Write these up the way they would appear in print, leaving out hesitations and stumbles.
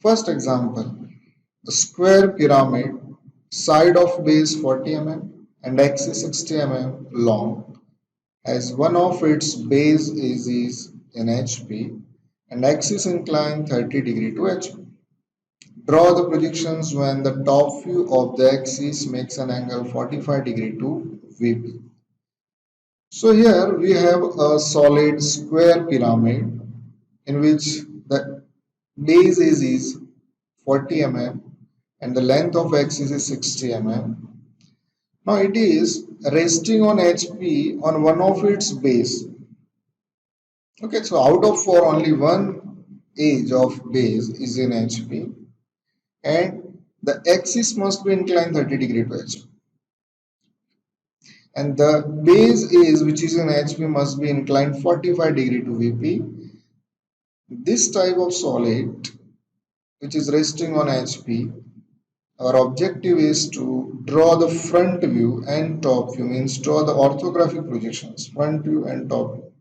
First example, a square pyramid, side of base 40 mm and axis 60 mm long, has one of its base is in HP and axis inclined 30 degree to HP. Draw the projections when the top view of the axis makes an angle 45 degree to VP. So here we have a solid square pyramid in which the base is 40 mm and the length of axis is 60 mm. Now it is resting on HP on one of its base. Okay, so out of four, only one edge of base is in HP and the axis must be inclined 30 degree to HP. And the base is which is in HP must be inclined 45 degree to VP. This type of solid which is resting on HP, our objective is to draw the front view and top view, means draw the orthographic projections, front view and top view.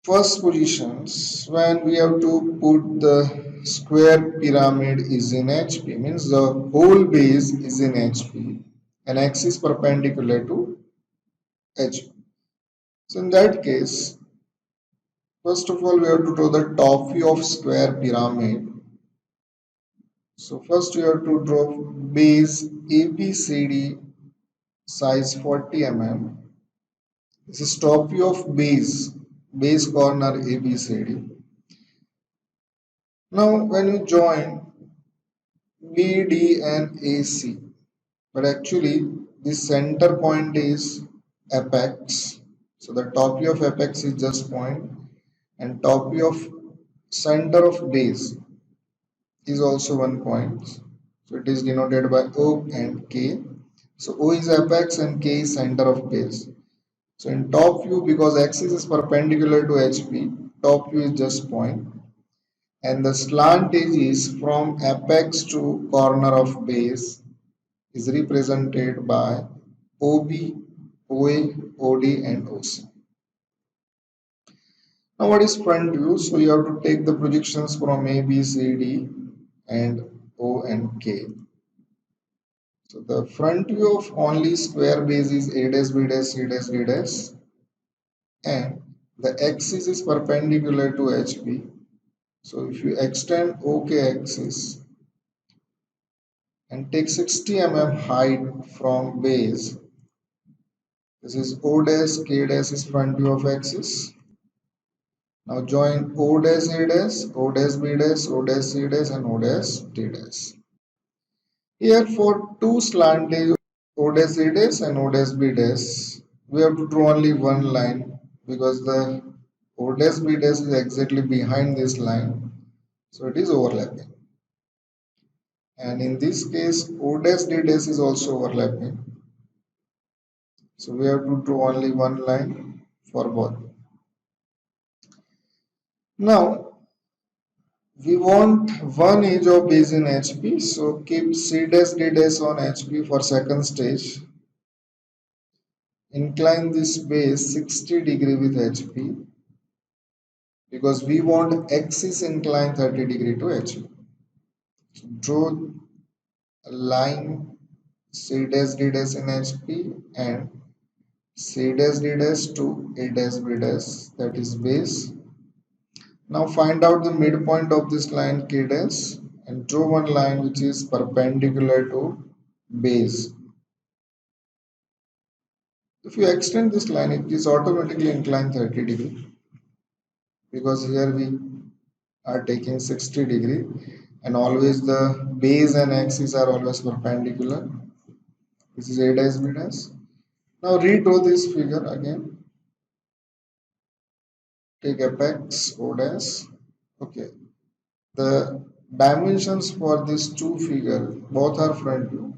First positions, when we have to put the square pyramid is in HP, means the whole base is in HP and axis perpendicular to HP. So in that case, first of all we have to draw the top view of square pyramid. So first we have to draw base ABCD size 40 mm. This is top view of base corner ABCD. Now when you join BD and AC, but actually this center point is apex. So the top view of apex is just point and top view of center of base is also one point. So it is denoted by O and K. So O is apex and K is center of base. So in top view, because axis is perpendicular to HP, top view is just point and the slant edge is from apex to corner of base is represented by OB, OA, OD and OC. Now what is front view? So you have to take the projections from A, B, C, D and O and K. So the front view of only square base is A dash, B dash, C dash, D dash and the axis is perpendicular to HP. So if you extend OK axis and take 60 mm height from base, this is O dash, K dash is front view of axis. Now join O dash A dash, O dash B dash, O dash C dash and O dash D dash. Here for two slant edge O dash A dash and O dash B dash, we have to draw only one line because the O dash B dash is exactly behind this line, so it is overlapping. And in this case, O dash D dash is also overlapping. So we have to draw only one line for both. Now we want one edge of base in HP, so keep C dash D dash on HP for second stage. Incline this base 60 degree with HP because we want axis incline 30 degree to HP. So draw a line C dash D dash in HP and C dash D dash to A dash B dash, that is base. Now find out the midpoint of this line K dash and draw one line which is perpendicular to base. If you extend this line, it is automatically inclined 30 degree because here we are taking 60 degree and always the base and axis are always perpendicular. This is A dash B dash. Now redraw this figure again. Take apex O dash. Okay. The dimensions for these two figures both are front view.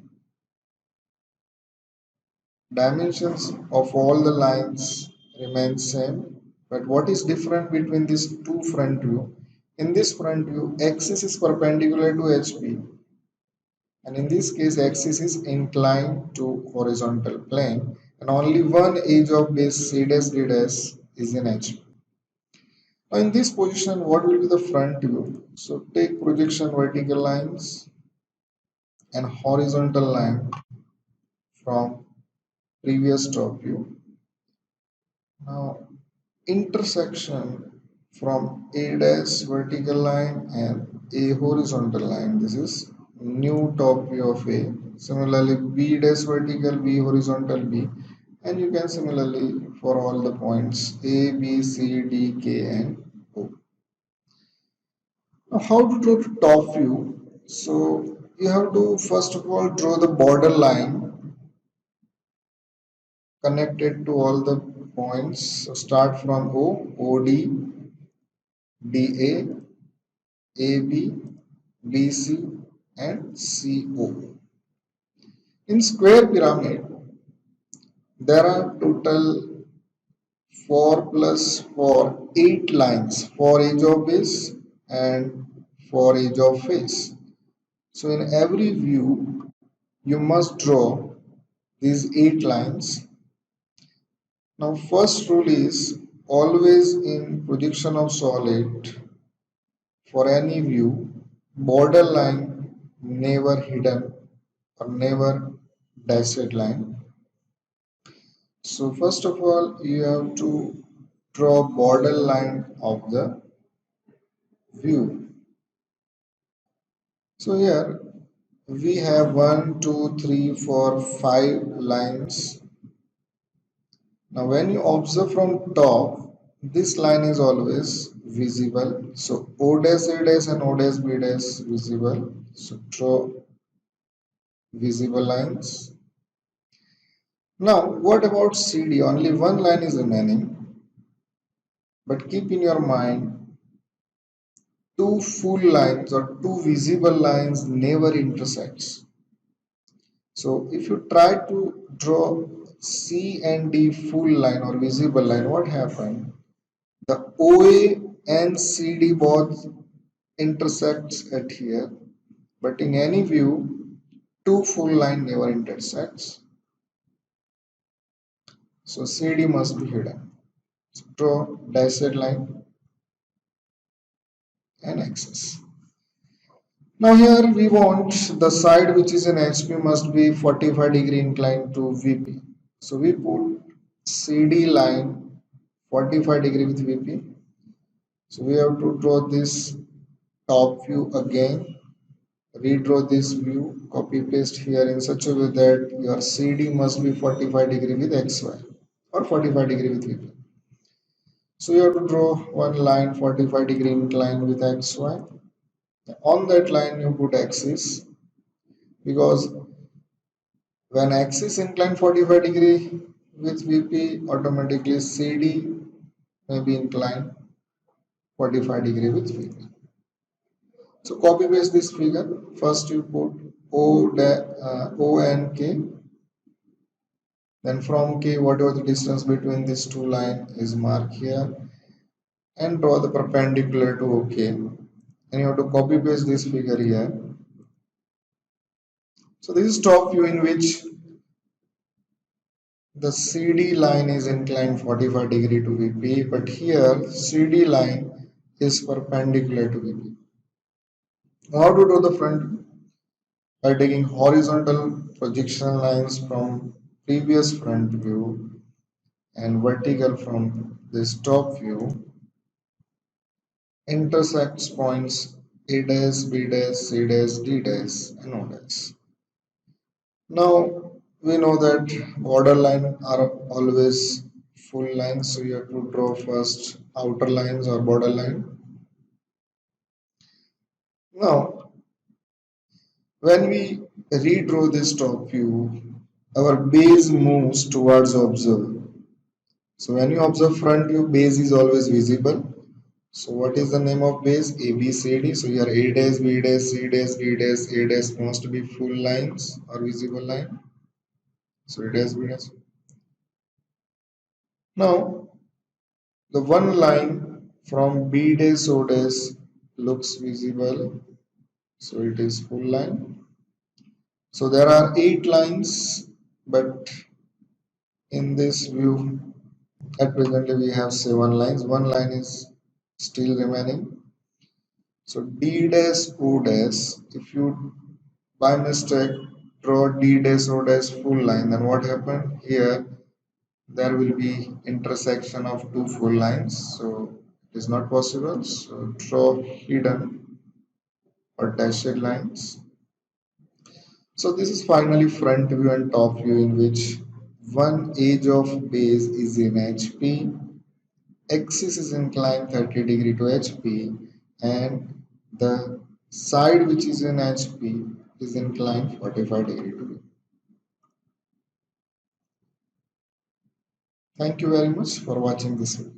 Dimensions of all the lines remain same, but what is different between these two front view? In this front view, axis is perpendicular to HP and in this case axis is inclined to horizontal plane and only one edge of base C dash D dash is in HP. Now in this position, what will be the front view? So take projection vertical lines and horizontal line from previous top view. Now intersection from A dash vertical line and A horizontal line. This is new top view of A. Similarly, B dash vertical, B horizontal, B. And you can similarly for all the points A, B, C, D, K, and O. Now, how to draw the top view? So you have to first of all draw the border line connected to all the points. So start from O, OD, DA, AB, BC, and CO. In square pyramid, there are total 4 plus 4, 8 lines, 4 edge of base and 4 edge of face. So in every view, you must draw these 8 lines. Now first rule is always in projection of solid for any view, border line never hidden or never dashed line. So first of all, you have to draw border line of the view. So here we have 1, 2, 3, 4, 5 lines. Now when you observe from top, this line is always visible. So O dash A dash and O dash B dash visible. So draw visible lines. Now what about CD? Only one line is remaining. But keep in your mind, two full lines or two visible lines never intersects. So if you try to draw C and D full line or visible line, what happened? The OA and CD both intersects at here, but in any view, two full line never intersects. So CD must be hidden. So draw dashed line and axis. Now here we want the side which is in HP must be 45-degree inclined to VP. So we put CD line 45-degree with VP. So we have to draw this top view again, redraw this view, copy paste here in such a way that your CD must be 45-degree with XY or 45-degree with VP. So you have to draw one line 45-degree inclined with XY. On that line you put axis, because when axis inclined 45-degree with VP, automatically CD may be inclined 45-degree with VP. So copy paste this figure. First you put O and K. Then from K, whatever the distance between these two lines is marked here, and draw the perpendicular to OK. And you have to copy paste this figure here. So this is top view in which the CD line is inclined 45-degree to VP, but here CD line is perpendicular to VP. How to draw the front? By taking horizontal projection lines from previous front view and vertical from this top view, intersects points A dash, B dash, C dash, D dash, and O dash. Now we know that border line are always full lines, so you have to draw first outer lines or border line. Now when we redraw this top view, our base moves towards observer. So when you observe front view, base is always visible. So what is the name of base? A, B, C, D. So here A dash, B dash, C dash, D dash, A dash must be full lines or visible line. So A dash, B dash. Now the one line from B dash, O dash looks visible. So it is full line. So there are 8 lines, but in this view at presently we have 7 lines. One line is still remaining. So D dash O dash, if you by mistake draw D dash O dash full line, then what happened here? There will be intersection of two full lines, so it is not possible. So draw hidden or dashed lines. So this is finally front view and top view in which one edge of base is in HP, axis is inclined 30 degree to HP, and the side which is in HP is inclined 45 degree to B. Thank you very much for watching this video.